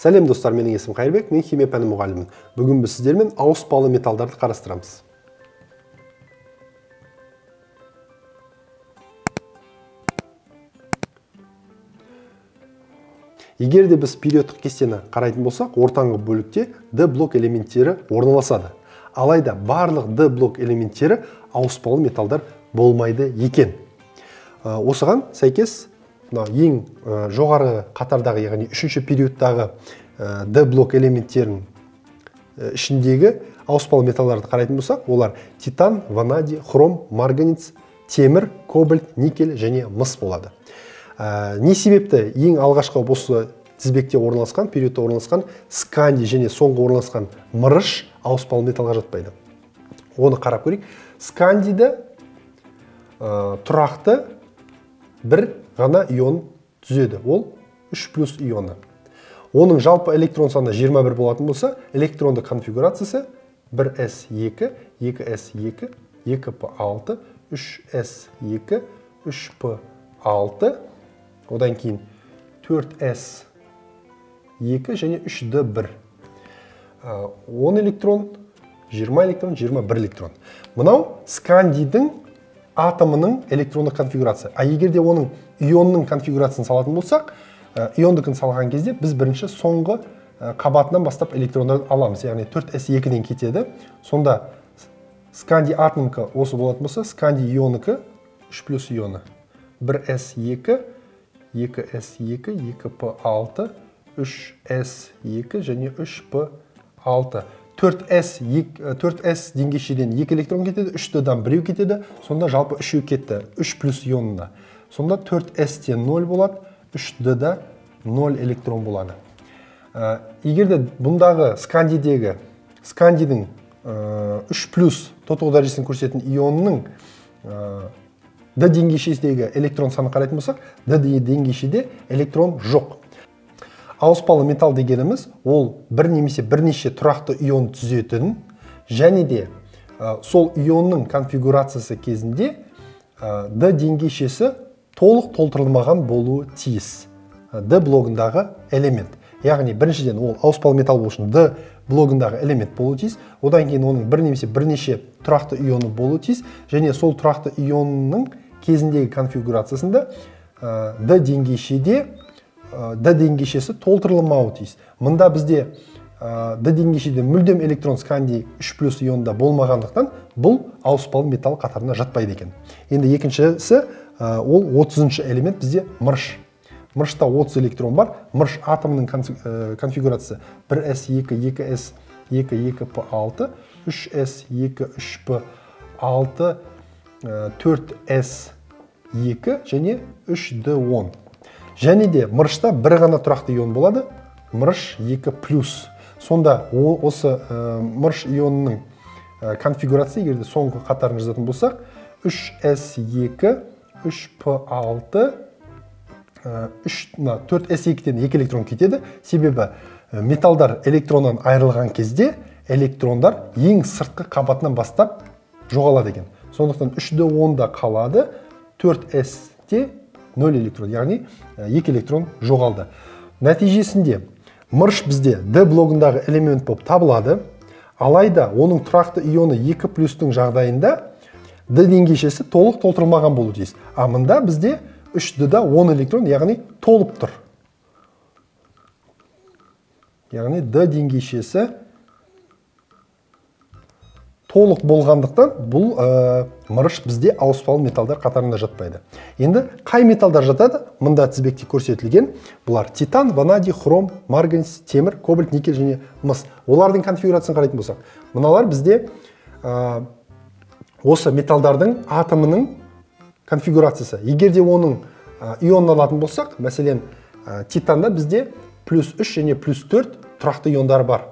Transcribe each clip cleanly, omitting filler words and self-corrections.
Сәлем достар, менің есім Қайырбек, мен химия пәні мұғалімімін. Бүгін біз сіздермен ауыспалы металдарды қарастырамыз. Егер де біз периодтық кестені қарайтын болсақ, ортаңғы бөлікте D блок элементтері орналасады. Алайда барлық D блок элементтері ауыспалы металдар болмайды екен. Осыған сәйкес ең жоғары қатардағы, яғни үшінші периодтағы D блок элементтерінің ішіндегі ауыспалы металдарды қарайтын болсақ, олар титан, ванадий, хром, марганец, темір, кобальт, никель және мыс болады. Не себепті ең алғашқы осы тізбекте орналасқан, периодта орналасқан скандий және соңғы орналасқан мырыш ауыспалы металға жатпайды? Оны қарап көрейік. Скандийді тұрақты бір ғана ион түзеді. Ол 3+ ионы. Оның жалпы электрон саны 21 болатын болса, электронды конфигурациясы 1s2, 2s2, 2p6, 3s2, 3p6, одан кейін 4s2 және 3d1. 10 электрон, 20 электрон, 21 электрон. Мынау скандийдің атомының электрондық конфигурация. Егер де оның ионның конфигурациясын салатын болсақ, иондыкін салған кезде біз бірінші соңғы қабатынан бастап электрондарды аламыз. Яғни 4s2-ден кетеді. Сонда скандий атомыкі осы болатын болса, скандий ионыкі 3+ ионы. 1s2, 2s2, 2p6, 3s2 және 3p6. 4s деңгейшеден 2 электрон кетеді, 3d-дан 1 кетеді, сонда жалпы 3 кетті, 3+ ионында. Сонда 4s-тен 0 болады, 3d-да 0 электрон болады. Егер де бұндағы скандийдің 3+ тотығу дәрежесін көрсететін ионның d деңгейшедегі электрон саны қарайтын болсақ, d деңгейшеде электрон жоқ. Ауыспалы металл дегеніміз ол бір немесе бірнеше тұрақты ион түзетін, және де сол ионның конфигурациясы кезінде D деңгейшесі толық толтырылмаған болуы тиіс. D блогындағы элемент. Яғни біріншіден ол ауыспалы металл болу үшін D блогындағы элемент болуы тиіс. Одан кейін оның бір немесе бірнеше тұрақты ионы болуы тиіс, және сол тұрақты ионның кезіндегі конфигурациясында D деңгейшесі толтырылмауы тиіс. Мында бізде D деңгейшеде мүлдем электрон скандий 3+ ионда болмағандықтан бұл ауыспалы металл қатарына жатпайды екен. Енді екіншісі ол 30-шы элемент бізде мырыш. Мырышта 30 электрон бар. Мырыш атомның конфигурациясы 1s2, 2s2, 2p6, 3s2, 3p6, 4s2 және 3d10. Және де мырышта бір ғана тұрақты ион болады, мырыш 2+. Сонда осы мырыш ионының конфигурациясы, егер де соңғы қатарын жазатын болсақ, 3s2, 3p6, 4s2-ден 2 электрон кетеді. Себебі металдар электроннан айырылған кезде электрондар ең сыртқы қабатынан бастап жоғалады екен. Сондықтан 3d10-да қалады, 4s-те 0 электрон, яғни 2 электрон жоғалды. Нәтижесінде мырыш бізде D блогындағы элемент болып табылады, алайда оның тұрақты ионы 2+-тің жағдайында D деңгейшесі толық толтырылмаған болу тиіс. Мында бізде 3D-да 10 электрон, яғни толып тұр. Яғни D деңгейшесі толық болғандықтан бұл мырыш бізде ауыспалы металдар қатарында жатпайды. Енді қай металдар жатады? Мында тізбекте көрсетілген. Бұлар титан, ванадий, хром, марганец, темір, кобальт, никель және мыс. Олардың конфигурациясын қарайтын болсақ, мыналар бізде осы металдардың атомының конфигурациясы. Егер де оның ионын алатын болсақ, мәселен, титанда бізде +3 және +4 тұрақты иондар бар.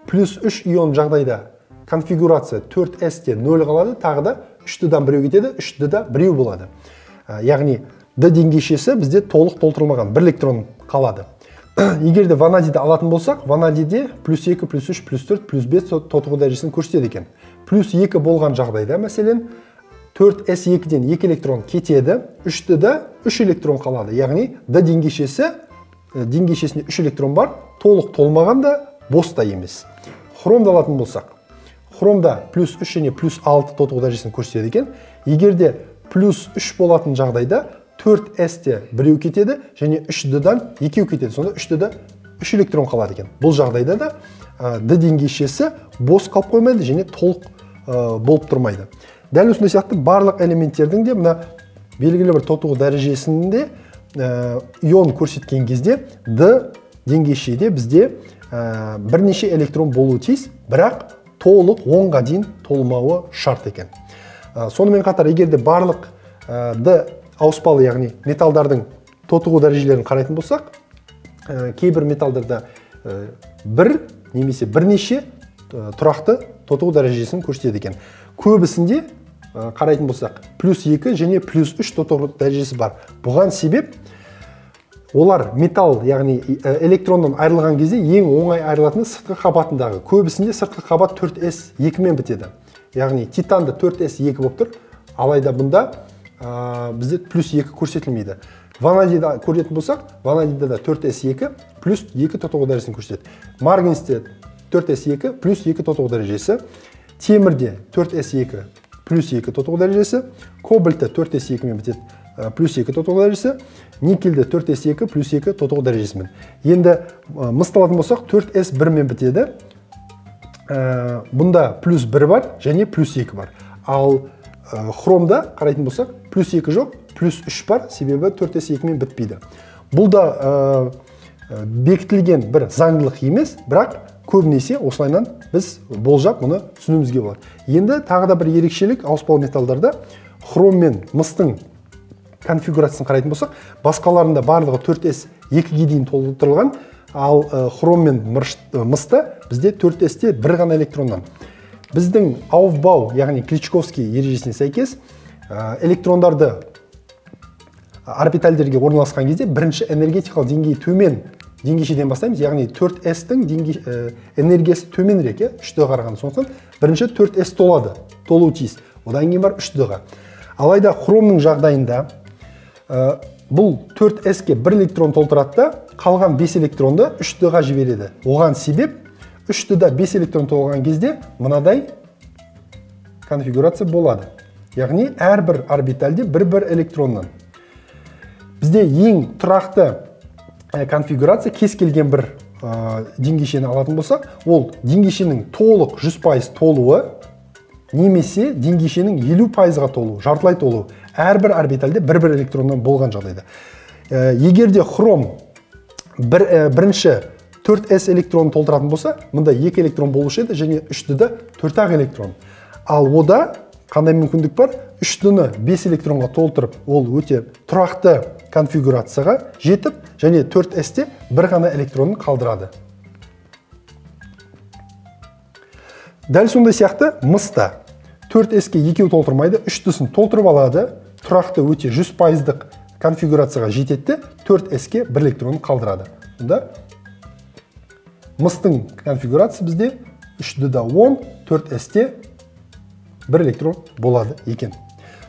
+3 ион жағдайда конфигурация 4s-те 0 қалады, тағы да 3d-дан 1 кетеді, 3d-да 1 болады. Яғни D деңгейшесі бізде толық толтырылмаған, 1 электрон қалады. Егер де ванадийді алатын болсақ, ванадийде +2, +3, +4, +5 тотығу дәрежесін көрсетеді екен. +2 болған жағдайда, мәселен, 4s2-ден 2 электрон кетеді, 3d-да 3 электрон қалады. Яғни D деңгейшесінде 3 электрон бар, толық толмаған да бос та емес. Хромды алатын болсақ, хромда +3 және +6 тотығу дәрежесін көрсетеді екен. Егерде +3 болатын жағдайда 4s-те біреу кетеді және 3d-дан екеу кетеді. Сонда 3d-да 3 электрон қалады екен. Бұл жағдайда да d деңгейшесі бос қалып қоймайды және толық болып тұрмайды. Дәл осындай сияқты барлық элементтердің де мына белгілі бір тотығу дәрежесінде ион көрсеткен кезде d деңгейшеде бізде бірнеше электрон болуы тиіс, бірақ толық 10-ға дейін толмауы шарт екен. Сонымен қатар, егерде барлық d ауыспалы, яғни металдардың тотығу дәрежелерін қарайтын болсақ, кейбір металдарда бір немесе бірнеше тұрақты тотығу дәрежесін көрсетеді екен. Көбісінде қарайтын болсақ, +2 және +3 тотығу дәрежесі бар. Бұған себеп олар металл, яғни электроннан айырылған кезде ең оңай айырылатыны сыртқы қабатындағы. Көбісінде сыртқы қабат 4s2 мен бітеді. Яғни титанда 4s2 болып тұр, алайда бұнда бізде +2 көрсетілмейді. Ванадийда көретін болсақ, ванадийда да 4s2 +2 тотығу дәрежесін көрсетеді. Марганецте 4s2 +2 тотығу дәрежесі, темірде 4s2 +2 тотығу дәрежесі, кобальтта 4s2 мен бітеді +2 тотығу дәрежесі, никельде 4s2 +2 тотығу дәрежесімен. Енді мысты алатын болсақ 4s1 мен бітеді. Бұнда +1 бар және +2 бар. Ал хромда қарайтын болсақ +2 жоқ, +3 бар, себебі 4s2 мен бітпейді. Бұл да бекітілген бір заңдылық емес, бірақ көбінесе осылайнан біз болжап мұны түсінуімізге болады. Енді тағы да бір ерекшелік ауыспалы металдарда хром мен мыстың конфигурациясын қарайтын болсақ, басқаларында барлығы 4s2-ге дейін толтырылған, ал хром мен мыста бізде 4s-те бір ғана электроннан. Біздің Aufbau, яғни Кличковский ережесіне сәйкес, электрондарды орбитальдерге орналасқан кезде бірінші энергетикалық деңгейі төмен деңгейшеден бастаймыз, яғни 4s-тің энергиясы төменірек, 3d қараған. Сондықтан бірінші 4s толады, толуы тиіс. Одан кейін бар 3d-ға. Алайда хромның жағдайында бұл 4s-ке 1 электрон толтырады да, қалған 5 электронды 3d-ға жібереді. Оған себеп 3d-да 5 электрон толған кезде мынадай конфигурация болады. Яғни әрбір орбитальде бір электроннан. Бізде ең тұрақты конфигурация кез келген бір деңгейшені алатын болса, ол деңгейшенің толық 100% толуы немесе деңгейшенің 50%-ға толуы, жартылай толуы. Әрбір орбитальде бір электроннан болған жағдайда. Егерде хром бірінші 4s электрон толтыратын болса, мұнда 2 электрон болушы еді және 3d-да 4-ақ электрон. Ал ода қандай мүмкіндік бар? 3d-ны 5 электронға толтырып, ол өте тұрақты конфигурацияға жетіп, және 4s-те бір ғана электронын қалдырады. Дәл сондай сияқты мыста 4s-ке екеу толтырмайды, 3d-сын толтырып алады, тұрақты өте 100%-дық конфигурацияға жетеді, 4s-ке бір электронын қалдырады. Сонда мыстың конфигурациясы бізде 3d-да 10, 4s-те бір электрон болады екен.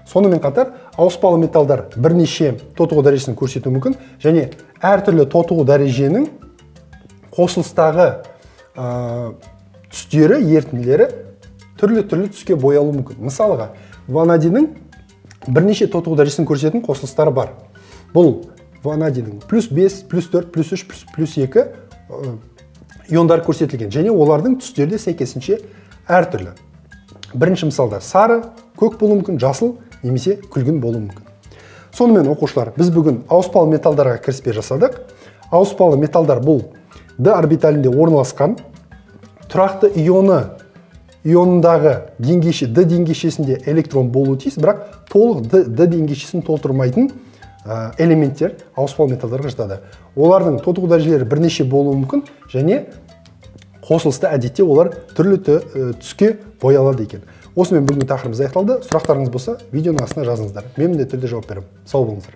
Сонымен қатар, ауыспалы металдар бірнеше тотығу дәрежесін көрсету мүмкін, және әртүрлі тотығу дәреженің қосылыстағы түстері, ертінділері түрлі түске боялу мүмкін. Мысалға, ванадийдің бірнеше тотығу дәрежесін көрсететін қосылыстары бар. Бұл ванадийдің +5, +4, +3, +2 иондар көрсетілген, және олардың түстері де сәйкесінше әртүрлі. Бірінші мысалда сары, көк болуы мүмкін, жасыл немесе күлгін болуы мүмкін. Сонымен оқушылар, біз бүгін ауыспалы металдарға кіріспе жасадық. Ауыспалы металдар бұл d орбиталінде орналасқан, тұрақты ионындағы деңгейші d деңгейшесінде электрон болуы тиіс, бірақ толық d деңгейшесін толтырмайтын элементтер ауыспалы металдарға жатады. Олардың тотығу дәрежелері бірнеше болуы мүмкін, және қосылыста әдетте олар түрлі түске боялады екен. Осымен бүгінгі тақырыбымыз аяқталды. Сұрақтарыңыз болса, видеоның астына жазыңыздар. Мен міндетті түрде жауап беремін. Сау болыңыздар.